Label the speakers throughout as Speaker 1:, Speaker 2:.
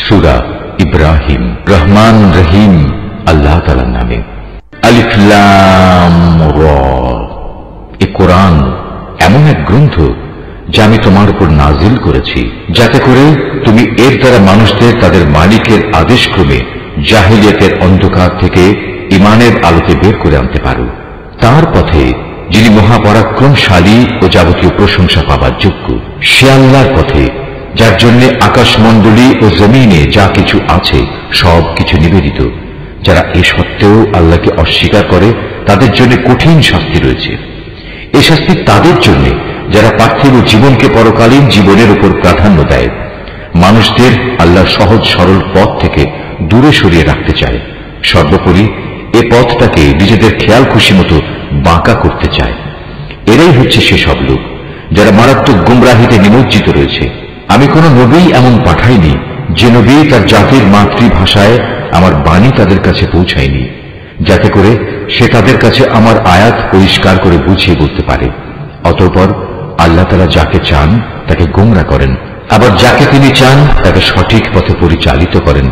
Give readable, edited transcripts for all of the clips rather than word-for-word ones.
Speaker 1: সূরা ইব্রাহিম। রহমান রহিম আল্লাহ তাআলার নামে। আলিফ লাম রা। এ কোরআন এমন এক গ্রন্থ যা আমি তোমার উপর নাজিল করেছি, যাতে করে তুমি এর দ্বারা মানুষদের তাদের মালিকের আদেশক্রমে জাহেলিয়াতের অন্ধকার থেকে ঈমানের আলোতে বের করে আনতে পারো, তার পথে যিনি মহাপরাক্রমশালী ও যাবতীয় প্রশংসা পাবার যোগ্য। সে আল্লাহর পথে যার জন্য আকাশমণ্ডলী ও জমিনে যা কিছু আছে সব কিছু নিবেদিত। যারা এ সত্ত্বেও আল্লাহকে অস্বীকার করে তাদের জন্য কঠিন শাস্তি রয়েছে। এ শাস্তি তাদের জন্য যারা পার্থিব জীবনকে পরকালীন জীবনের উপর প্রাধান্য দেয়, মানুষদের আল্লাহর সহজ সরল পথ থেকে দূরে সরিয়ে রাখতে চায়, সর্বোপরি এ পথটাকে নিজেদের খেয়াল খুশি মতো বাঁকা করতে চায়। এরাই হচ্ছে সেসব লোক যারা মারাত্মক গুমরাহিতে নিমজ্জিত রয়েছে। আমি কোন নবী এমন পাঠাইনি যে নবী তার জাতির মাতৃভাষায় আমার বাণী তাদের কাছে পৌঁছায়নি, যাতে করে সে তাদের কাছে আমার আয়াত পরিষ্কার করে বুঝিয়ে বলতে পারে। অতঃপর আল্লাহ তাআলা যাকে চান তাকে গোমরা করেন, আবার যাকে তিনি চান তাকে সঠিক পথে পরিচালিত করেন।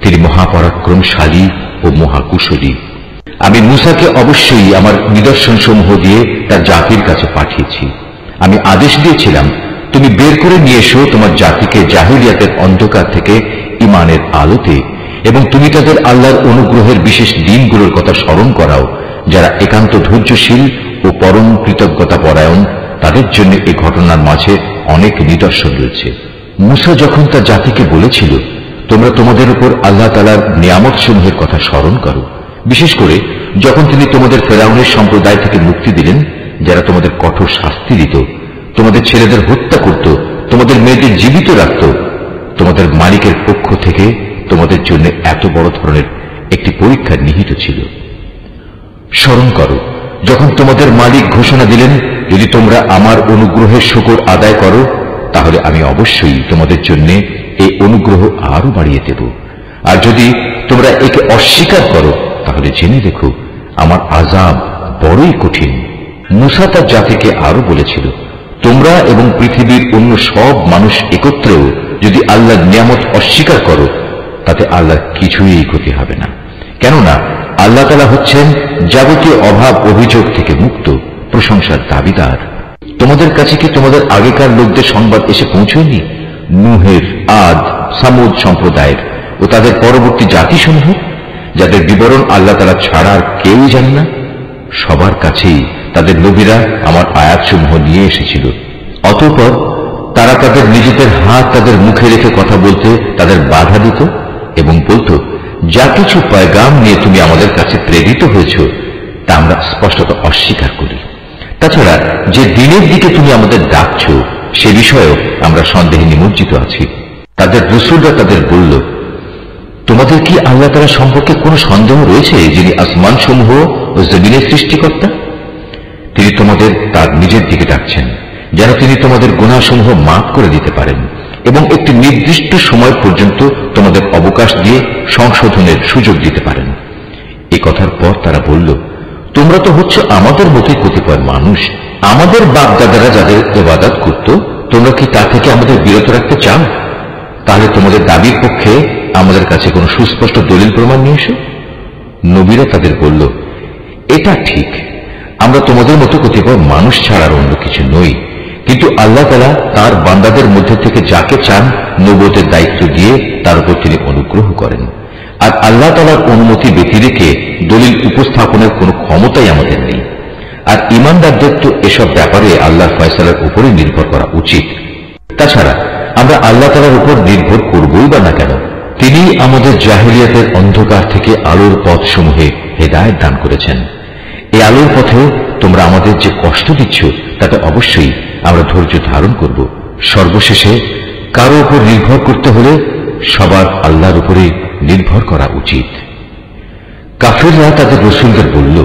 Speaker 1: তিনি মহাপরাক্রমশালী ও মহাকুশলী। আমি মূসাকে অবশ্যই আমার নিদর্শন সমূহ দিয়ে তার জাতির কাছে পাঠিয়েছি। আমি আদেশ দিয়েছিলাম, তুমি বের করে নিয়ে এসো তোমার জাতিকে জাহেলিয়াতের অন্ধকার থেকে ঈমানের আলোতে, এবং তুমি তাদের আল্লাহর অনুগ্রহের বিশেষ দিনগুলোর কথা স্মরণ করাও। যারা একান্ত ধৈর্যশীল ও পরম কৃতজ্ঞতা পরায়ণ, তাদের জন্য এই ঘটনার মাঝে অনেক নিদর্শন রয়েছে। মূসা যখন তার জাতিকে বলেছিল, তোমরা তোমাদের উপর আল্লাহ তাআলার নিয়ামত সমূহের কথা স্মরণ করো, বিশেষ করে যখন তিনি তোমাদের ফেরাউনের সম্প্রদায় থেকে মুক্তি দিলেন, যারা তোমাদের কঠোর শাস্তি দিত, তোমাদের ছেলেদের হত্যা করত, তোমাদের মেয়েদের জীবিত রাখত, তোমাদের মালিকের পক্ষ থেকে তোমাদের জন্য এত বড় ধরনের একটি পরীক্ষা নিহিত ছিল। স্মরণ করো যখন তোমাদের মালিক ঘোষণা দিলেন, যদি তোমরা আমার অনুগ্রহের শুকর আদায় করো তাহলে আমি অবশ্যই তোমাদের জন্য এই অনুগ্রহ আরো বাড়িয়ে দেব, আর যদি তোমরা একে অস্বীকার করো তাহলে জেনে দেখো আমার আযাব বড়ই কঠিন। মূসা তার জাতিকে আরো বলেছিল, তোমরা এবং পৃথিবীর অন্য সব মানুষ একত্রেও যদি আল্লাহর নিয়ামত অস্বীকার করো তাতে আল্লাহর কিছুই ক্ষতি হবে না, কেননা আল্লাহ তাআলা হচ্ছেন যাবতীয় অভাব অভিযোগ থেকে মুক্ত, প্রশংসার দাবিদার। তোমাদের কাছে কি তোমাদের আগেকার লোকদের সংবাদ এসে পৌঁছয়নি? নূহের, আদ, সামুদ সম্প্রদায়ের ও তাদের পরবর্তী জাতিসমূহ, যাদের বিবরণ আল্লাহ তাআলা ছাড়া আর কেউই জানে না। সবার কাছেই তাদের নবীরা আমার আয়াতসমূহ নিয়ে এসেছিল। অতঃপর তারা তাদের নিজেদের হাত তাদের মুখে রেখে কথা বলতে তাদের বাধা দিত এবং বলতো, যা কিছু পয়গাম নিয়ে তুমি আমাদের কাছে প্রেরিত হয়েছ তা আমরা স্পষ্টত অস্বীকার করি। তাছাড়া যে দিনের দিকে তুমি আমাদের ডাকছ সে বিষয়েও আমরা সন্দেহে নিমজ্জিত আছি। তাদের রাসূলরা তাদের বলল, তোমাদের কি আল্লাহ তাআলা সম্পর্কে কোনো সন্দেহ রয়েছে, যিনি আসমান সমূহ ও জমিনের সৃষ্টিকর্তা? তিনি তোমাদের তার নিজের দিকে ডাকছেন যেন তিনি তোমাদের গুনাহসমূহ মাফ করে দিতে পারেন এবং একটি নির্দিষ্ট সময় পর্যন্ত তোমাদের অবকাশ দিয়ে সংশোধনের সুযোগ দিতে পারেন। এই কথার পর তারা বলল, তোমরা তো হচ্ছে আমাদের মতোই কতিপয় মানুষ। আমাদের বাপ দাদারা যাদের ইবাদত করত, তোমরা কি তা থেকে আমাদের বিরত রাখতে চাও? তাহলে তোমাদের দাবির পক্ষে আমাদের কাছে কোনো সুস্পষ্ট দলিল প্রমাণ নিয়ে এসো। নবীরা তাদের বলল, এটা ঠিক, আমরা তোমাদের মতো কতিপয় মানুষ ছাড়ার অন্য কিছু নই, কিন্তু আল্লাহ তাআলা তার বান্দাদের মধ্যে থেকে যাকে চান নবুয়তের দায়িত্ব দিয়ে তার উপর তিনি অনুগ্রহ করেন, আর আল্লাহ তাআলার অনুমতি ব্যতি রেখে দলিল উপস্থাপনের কোনো ক্ষমতাই আমাদের নেই। আর ঈমানদারদের তো এসব ব্যাপারে আল্লাহর ফয়সালার উপরে নির্ভর করা উচিত। তাছাড়া আমরা আল্লাহ তাআলার উপর নির্ভর করবই বা না কেন? তিনি আমাদের জাহেলিয়াতের অন্ধকার থেকে আলোর পথ সমূহে হেদায়েত দান করেছেন। এই আলোর পথে তোমরা আমাদের যে কষ্ট দিচ্ছ তাতে অবশ্যই আমরা ধৈর্য ধারণ করব। সর্বশেষে কারো উপর নির্ভর করতে হলে সবার আল্লাহর উপরে নির্ভর করা উচিত। কাফেররা তাদের রাসূলদের বলল,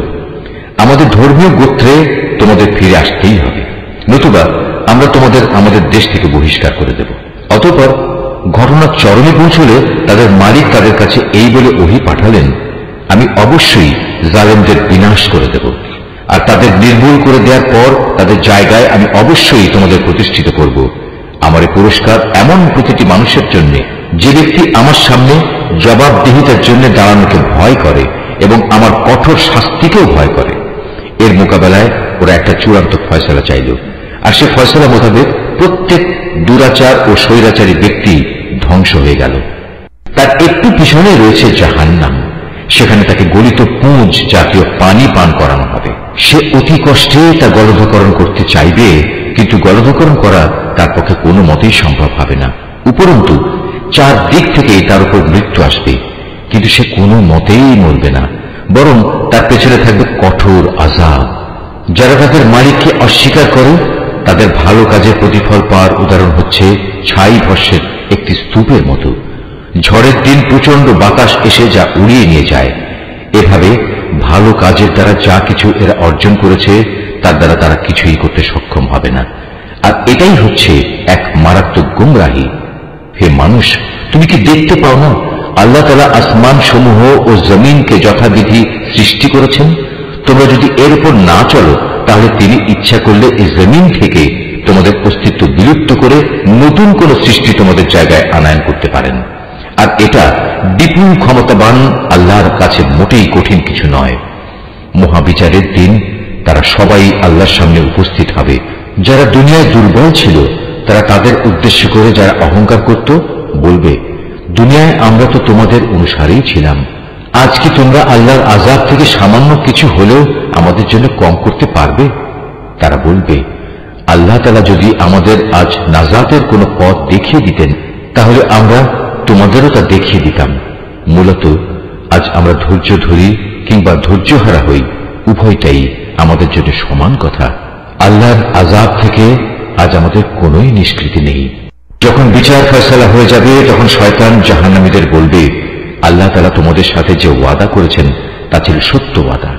Speaker 1: আমাদের ধর্মীয় গোত্রে তোমাদের ফিরে আসতেই হবে, নতুবা আমরা তোমাদের আমাদের দেশ থেকে বহিষ্কার করে দেব। অতঃপর ঘটনা চরমে পৌঁছলে তাদের মালিক তাদের কাছে এই বলে ওহী পাঠালেন, আমি অবশ্যই জালেমদের বিনাশ করে দেব, আর তাদের নির্মূল করে দেওয়ার পর তাদের জায়গায় আমি অবশ্যই তোমাদের প্রতিষ্ঠিত করব। আমার এই পুরস্কার এমন প্রতিটি মানুষের জন্য যে ব্যক্তি আমার সামনে জবাবদিহিতার জন্য দাঁড়ানোকে ভয় করে এবং আমার কঠোর শাস্তিকেও ভয় করে। এর মোকাবেলায় ওরা একটা চূড়ান্ত ফয়সালা চাইল, আর সে ফয়সালা মোতাবেক প্রত্যেক দুরাচার ও স্বৈরাচারী ব্যক্তি ধ্বংস হয়ে গেল। তার একটু পিছনে রয়েছে জাহান্নাম, সেখানে তাকে গলিত পুঁজ জাতীয় পানি পান করানো হবে। সে অতি কষ্টে তা গলধকরণ করতে চাইবে, কিন্তু গলধকরণ করা তার পক্ষে কোনো মতেই সম্ভব হবে না। উপরন্তু চারদিক থেকে তার উপর মৃত্যু আসবে, কিন্তু সে কোনো মতেই মরবে না, বরং তার পেছনে থাকবে কঠোর আযাব। যারা তাদের মালিককে অস্বীকার করে তাদের ভালো কাজের প্রতিফল পাওয়ার উদাহরণ হচ্ছে ছাই ভস্মের একটি স্তূপের মতো। ঝড়ের দিন প্রচন্ড বাতাস এসে যা উড়িয়ে নিয়ে যায়। এভাবে ভালো কাজের দ্বারা যা কিছু এরা অর্জন করেছে তার দ্বারা তারা কিছুই করতে সক্ষম হবে না। আর এটাই হচ্ছে এক মারাত্মক গুমরাহী। হে মানুষ, তুমি কি দেখতে পাও না আল্লাহ তাআলা আসমান সমূহ ও জমিনকে যথাবিধি সৃষ্টি করেছেন? তোমরা যদি এর উপর না চলো তাহলে তিনি ইচ্ছা করলে এই জমিন থেকে তোমাদের অস্তিত্ব বিলুপ্ত করে নতুন কোন সৃষ্টি তোমাদের জায়গায় আনায়ন করতে পারেন। আর এটা বিপুল ক্ষমতাবান আল্লাহর কাছে মোটেই কঠিন কিছু নয়। মহাবিচারের দিন তারা সবাই আল্লাহর সামনে উপস্থিত হবে। যারা দুনিয়ায় দুর্বল ছিল তারা তাদের উদ্দেশ্য করে যারা অহংকার করত বলবে, দুনিয়ায় আমরা তো তোমাদের অনুসারেই ছিলাম, আজ কি তোমরা আল্লাহর আযাব থেকে সামান্য কিছু হলেও আমাদের জন্য কম করতে পারবে? তারা বলবে, আল্লাহ তাআলা যদি আমাদের আজ নাজাতের কোনো পথ দেখিয়ে দিতেন তাহলে আমরা তোমাদেরও তা দেখিয়ে দিতাম। মূলত আজ আমরা ধৈর্য ধরি কিংবা ধৈর্যহারা হই, উভয়টাই আমাদের জন্য সমান কথা। আল্লাহর আযাব থেকে আজ আমাদের কোনোই নিষ্কৃতি নেই। যখন বিচার ফয়সালা হয়ে যাবে তখন শয়তান জাহান্নামীদের বলবে, আল্লাহ তাআলা তোমাদের সাথে যে ওয়াদা করেছেন তা ছিল সত্য ওয়াদা।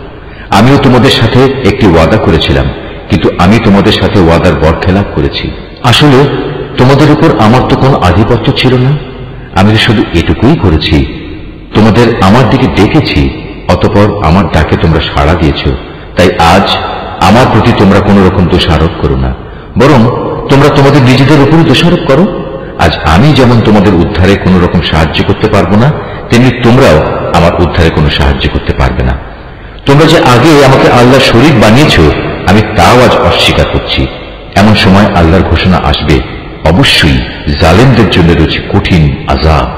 Speaker 1: আমিও তোমাদের সাথে একটি ওয়াদা করেছিলাম, কিন্তু আমি তোমাদের সাথে ওয়াদার বরখেলাপ করেছি। আসলে তোমাদের উপর আমার তো কোনো আধিপত্য ছিল না, আমি তো শুধু এটুকুই করেছি, তোমাদের আমার দিকে ডেকেছি, অতঃপর আমার ডাকে তোমরা সাড়া দিয়েছ। তাই আজ আমার প্রতি তোমরা কোন রকম দোষারোপ করো না, বরং তোমরা তোমাদের নিজেদের উপরই দোষারোপ করো। আজ আমি যেমন তোমাদের উদ্ধারে কোন রকম সাহায্য করতে পারবো না, তেমনি তোমরাও আমার উদ্ধারে কোনো সাহায্য করতে পারবে না। তোমরা যে আগে আমাকে আল্লাহর শরীক বানিয়েছ আমি তাও আজ অস্বীকার করছি। এমন সময় আল্লাহর ঘোষণা আসবে, অবশ্যই জালেমদের জন্য রয়েছে কঠিন আযাব।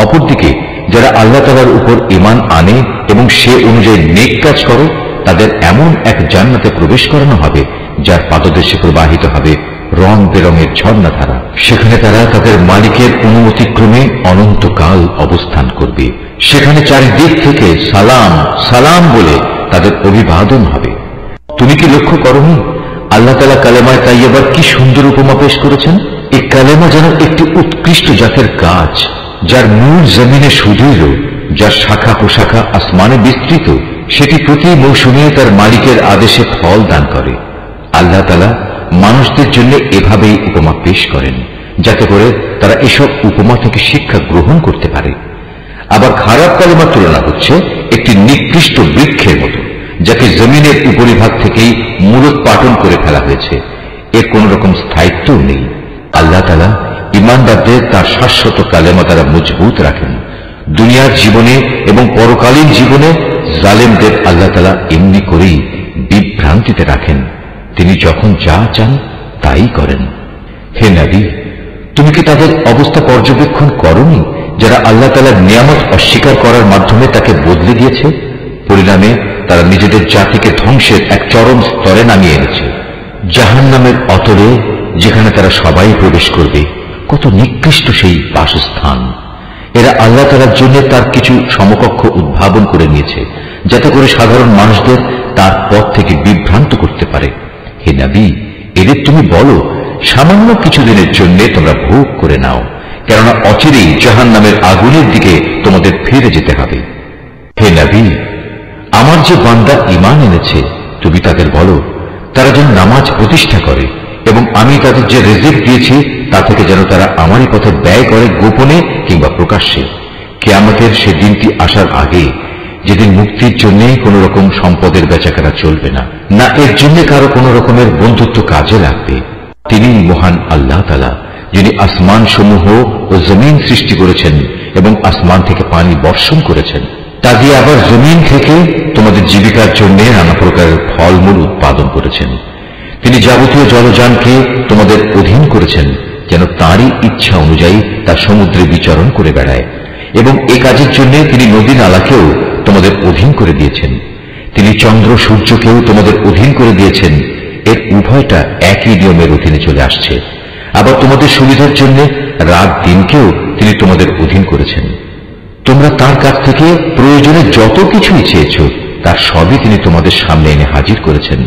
Speaker 1: অপরদিকে যারা আল্লাহ তাআলার উপর ঈমান আনে এবং সে অনুযায়ী নেক কাজ করে তাদের এমন এক জান্নাতে প্রবেশ করানো হবে যার পাদদেশে প্রবাহিত হবে রং বেরঙের ঝর্ণাধারা। সেখানে তারা তাদের মালিকের অনুমতিক্রমে অনন্তকাল অবস্থান করবে। সেখানে চারিদিক থেকে সালাম সালাম বলে তাদের অভিবাদন হবে। তুমি কি লক্ষ্য করোনি আল্লাহ তাআলা কালেমায়ে তাইয়্যিবার কি সুন্দর উপমা পেশ করেছেন? এই কালেমা যেন একটি উৎকৃষ্ট জাতের গাছ, যার মূল জমিনে সুদৃঢ়, যার শাখা প্রশাখা আসমানে বিস্তৃত। সেটি প্রতি মৌসুমে তার মালিকের আদেশে ফল দান করে। আল্লাহ তাআলা মানুষদের জন্য এভাবেই উপমা পেশ করেন, যাতে করে তারা এসব উপমা থেকে শিক্ষা গ্রহণ করতে পারে। আবার খারাপ কালেমার তুলনা হচ্ছে একটি নিকৃষ্ট বৃক্ষের মতো, যাকে জমিনের উপরিভাগ থেকেই মূলোৎপাটন করে ফেলা হয়েছে, এর কোন রকম স্থায়িত্বও নেই। আল্লাহ তাআলা ঈমানদারদের তার শাশ্বত কালেমা দ্বারা মজবুত রাখেন। দুনিয়ার জীবনে এবং পরকালীন জীবনে জালেমদের আল্লাহ তাআলা এমনি করেই বিভ্রান্তিতে রাখেন। তিনি যখন যা চান তাই করেন। হে নবী, তুমি কি তাদের অবস্থা পর্যবেক্ষণ করনি যারা আল্লাহ তাআলার নিয়ামত অস্বীকার করার মাধ্যমে তাকে বদলে দিয়েছে? পরিণামে তারা নিজেদের জাতিকে ধ্বংসের এক চরম স্তরে নামিয়ে এনেছে, জাহান্নামের অতলে, যেখানে তারা সবাই প্রবেশ করবে। কত নিকৃষ্ট সেই বাসস্থান! এরা আল্লাহ তাআলার জন্য তার কিছু সমকক্ষ উদ্ভাবন করে নিয়েছে, যাতে করে সাধারণ মানুষদের তার পথ থেকে বিভ্রান্ত করতে পারে। হে নবী, এদের তুমি বলো, সামান্য কিছুদিনের জন্য তোমরা ভোগ করে নাও, কেননা অচিরেই জাহান্নামের আগুনের দিকে তোমাদের ফিরে যেতে হবে। হে নবী, আমার যে বান্দা ঈমান এনেছে তুমি তাদের বলো তারা যেন নামাজ প্রতিষ্ঠা করে এবং আমি তাদের যে রিজিক দিয়েছি তা থেকে যেন তারা আমারই পথে ব্যয় করে, গোপনে কিংবা প্রকাশ্যে। কিয়ামতের সে দিনটি আসার আগে, যেদিন মুক্তির জন্য কোন রকম সম্পদের বেচাকেনা চলবে না, না এর জন্য কারো কোন রকমের বন্ধুত্ব কাজে লাগবে। তিনি মহান আল্লাহ তাআলা, যিনি আসমান সমূহ ও জমিন সৃষ্টি করেছেন এবং আসমান থেকে পানি বর্ষণ করেছেন। তা দিয়ে আবার জমিন থেকে তোমাদের জীবিকার জন্য নানা প্রকারের ফলমূল উৎপাদন করেছেন। তিনি যাবতীয় জলযানকে তোমাদের অধীন করেছেন, যেন তাঁরই ইচ্ছা অনুযায়ী তা সমুদ্রে বিচরণ করে বেড়ায়, এবং এ কাজের জন্য তিনি নদী নালাকেও তোমাদের অধীন করে দিয়েছেন। তিনি চন্দ্র সূর্যকেও তোমাদের অধীন করে দিয়েছেন। এর উভয়টা একই নিয়মের অধীনে চলে আসছে। আবার তোমাদের সুবিধার জন্য রাত দিনকেও তিনি তোমাদের অধীন করেছেন। তোমরা তার কাছ থেকে প্রয়োজনে যত কিছুই চেয়েছ তার সবই তিনি তোমাদের সামনে এনে হাজির করেছেন।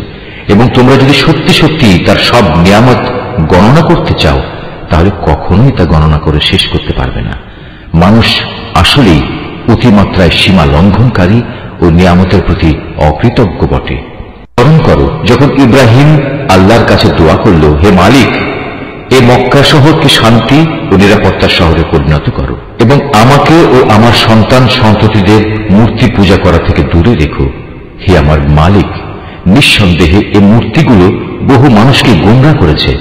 Speaker 1: এবং তোমরা যদি সত্যি সত্যি তার সব নিয়ামত গণনা করতে চাও, তাহলে কখনোই তা গণনা করে শেষ করতে পারবে না। মানুষ আসলেই অতিমাত্রায় সীমা লঙ্ঘনকারী ও নিয়ামতের প্রতি অকৃতজ্ঞ বটে। স্মরণ করো, যখন ইব্রাহিম আল্লাহর কাছে দোয়া করল, হে মালিক, এ মক্কা শহরকে শান্তি ও নিরাপত্তার শহরে পরিণত করো, এবং আমাকে ও আমার সন্তান সন্ততিদের মূর্তি পূজা করা থেকে দূরে রেখো। হে আমার মালিক, নিঃসন্দেহে এ মূর্তিগুলো বহু মানুষকে গোমরাহ করেছে।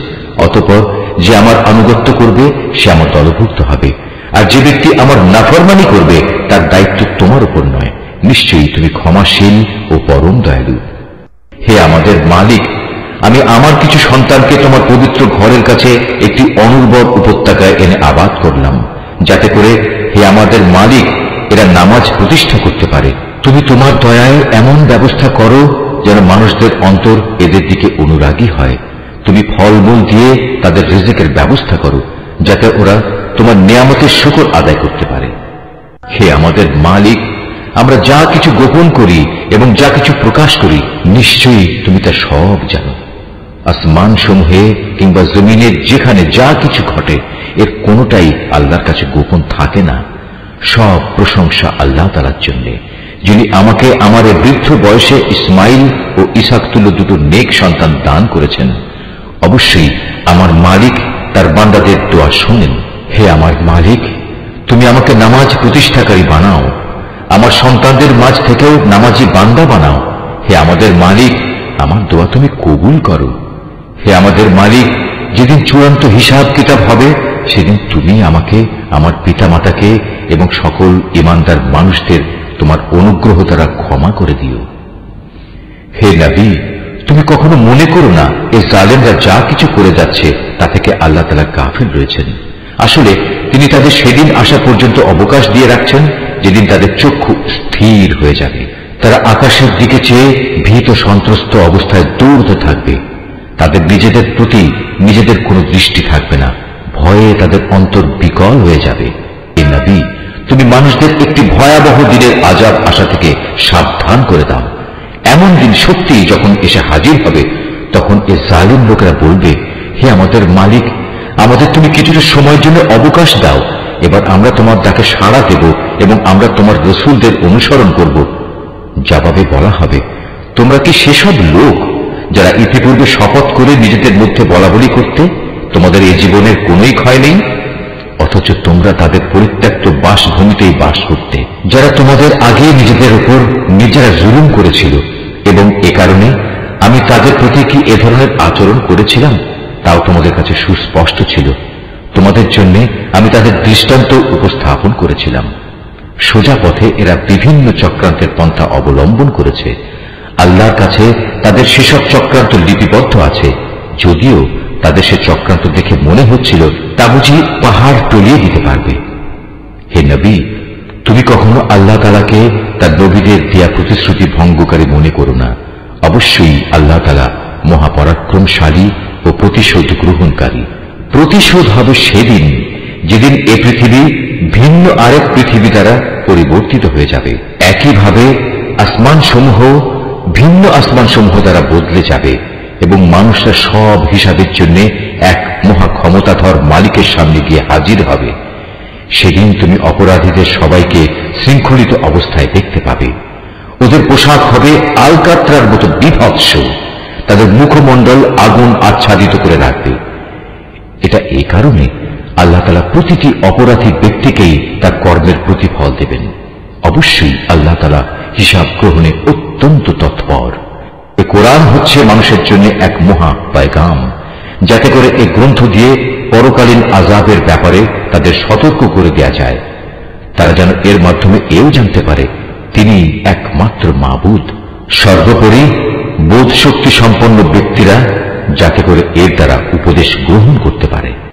Speaker 1: অতঃপর যে আমার আনুগত্য করবে সে আমার দলভুক্ত হবে, আর যে ব্যক্তি আমার নাফরমানি করবে তার দায়িত্ব তোমার উপর নয়। নিশ্চয়ই তুমি ক্ষমাশীল ও পরম দয়ালু। হে আমাদের মালিক, আমি আমার কিছু সন্তানকে তোমার পবিত্র ঘরের কাছে একটি অনুর্বর উপত্যকায় এনে আবাদ করলাম, যাতে করে হে আমাদের মালিক এরা নামাজ প্রতিষ্ঠা করতে পারে। তুমি তোমার দয়ায় এমন ব্যবস্থা করো যেন মানুষদের অন্তর এদের দিকে অনুরাগী হয়। তুমি ফলমূল দিয়ে তাদের রিজিকের ব্যবস্থা করো, যাতে ওরা তোমার নিয়ামতের শুকর আদায় করতে পারে। হে আমাদের মালিক, আমরা যা কিছু গোপন করি এবং যা কিছু প্রকাশ করি, নিশ্চয়ই তুমি তা সব জানো। আসমান সমূহে কিংবা জমিনের যেখানে যা কিছু ঘটে, এর কোনোটাই আল্লাহর কাছে গোপন থাকে না। সব প্রশংসা আল্লাহ তাআলার জন্য, যিনি আমাকে আমার বৃদ্ধ বয়সে ইসমাইল ও ইসহাক তুল্য দুটো নেক সন্তান দান করেছেন। অবশ্যই আমার মালিক তার বান্দাদের দোয়া শোনেন। হে আমার মালিক, তুমি আমাকে নামাজ প্রতিষ্ঠাকারী বানাও, আমার সন্তানদের মাঝ থেকেও নামাজি বান্দা বানাও। হে আমাদের মালিক, আমার দোয়া তুমি কবুল করো। হে আমাদের মালিক, যেদিন চূড়ান্ত হিসাব কিতাব হবে, সেদিন তুমি আমাকে, আমার পিতা মাতাকে এবং সকল ঈমানদার মানুষদের তোমার অনুগ্রহ দ্বারা ক্ষমা করে দিও। হে নবী, তুমি কখনো মনে করো না এই জালেমরা যা কিছু করে যাচ্ছে তা থেকে আল্লাহ তাআলা গাফিল রয়েছেন। আসলে তিনি তাদের সেদিন আসা পর্যন্ত অবকাশ দিয়ে রাখছেন, যেদিন তাদের চক্ষু স্থির হয়ে যাবে। তারা আকাশের দিকে চেয়ে ভীত সন্ত্রস্ত অবস্থায় দৌড়তে থাকবে। তাদের নিজেদের প্রতি নিজেদের কোনো দৃষ্টি থাকবে না, ভয়ে তাদের অন্তর বিকল হয়ে যাবে। হে নবী, তুমি মানুষদের একটি ভয়াবহ দিনের আযাব আসা থেকে সাবধান করে দাও। এমন দিন সত্যিই যখন এসে হাজির হবে, তখন এ জালিম লোকেরা বলবে, হে আমাদের মালিক, আমাদের তুমি কিছুটা সময়ের জন্য অবকাশ দাও, এবার আমরা তোমার ডাকে সাড়া দেব এবং আমরা তোমার রাসূলদের অনুসরণ করব। জবাবে বলা হবে, তোমরা কি সেসব লোক যারা ইতিপূর্বে শপথ করে নিজেদের মধ্যে বলাবলি করতে, তোমাদের এই জীবনের কোনোই ক্ষয় নেই, অথচ তোমরা তাদের পরিত্যক্ত বাসভূমিতেই বাস করতে, যারা তোমাদের আগে নিজেদের উপর নিজেরা জুলুম করেছিল, এবং এ কারণে আমি তাদের প্রতি কি এ ধরনের আচরণ করেছিলাম তাও তোমাদের কাছে সুস্পষ্ট ছিল। তোমাদের জন্য আমি তাদের দৃষ্টান্ত উপস্থাপন করেছিলাম। সোজা পথে এরা বিভিন্ন চক্রান্তের পন্থা অবলম্বন করেছে। আল্লাহর কাছে তাদের সেসব চক্রান্ত লিপিবদ্ধ আছে, যদিও তাদের সে চক্রান্ত দেখে মনে হচ্ছিল তা বুঝি পাহাড় টলিয়ে দিতে পারবে। হে নবী, তুমি কখনো আল্লাহ তাআলাকে তার নবীদের দেয়া প্রতিশ্রুতি ভঙ্গকারী মনে করো না। অবশ্যই আল্লাহ তাআলা মহাপরাক্রমশালী ও প্রতিশোধ গ্রহণকারী। প্রতিশোধ হবে সেদিন যেদিন এ পৃথিবী ভিন্ন আরেক পৃথিবী দ্বারা পরিবর্তিত হয়ে যাবে। একইভাবে আসমানসমূহ ভিন্ন আসমানসমূহ দ্বারা বদলে যাবে এবং মানুষরা সব হিসাবের জন্য এক মহা ক্ষমতাধর মালিকের সামনে গিয়ে হাজির হবে। সেদিন তুমি অপরাধীদের সবাইকে শৃঙ্খলিত অবস্থায় দেখতে পাবে। ওদের পোশাক হবে আলকাত্রার মতো বিভৎস, তাদের মুখমণ্ডল আগুন আচ্ছাদিত করে রাখবে। এটা এই কারণে আল্লাহ তাআলা প্রতিটি অপরাধী ব্যক্তিকেই তার কর্মের প্রতিফল দেবেন। অবশ্যই আল্লাহ তাআলা হিসাব গ্রহণে অত্যন্ত তৎপর। এ কোরআন হচ্ছে মানুষের জন্য এক মহা পয়গাম, যাতে করে এই গ্রন্থ দিয়ে পরকালীন আযাবের ব্যাপারে তাদের সতর্ক করে দেয়া যায়, তারা যেন এর মাধ্যমে এও জানতে পারে তিনি একমাত্র মাবুদ। সর্বোপরি বোধ শক্তি সম্পন্ন ব্যক্তিরা যাতে করে এর দ্বারা উপদেশ গ্রহণ করতে পারে।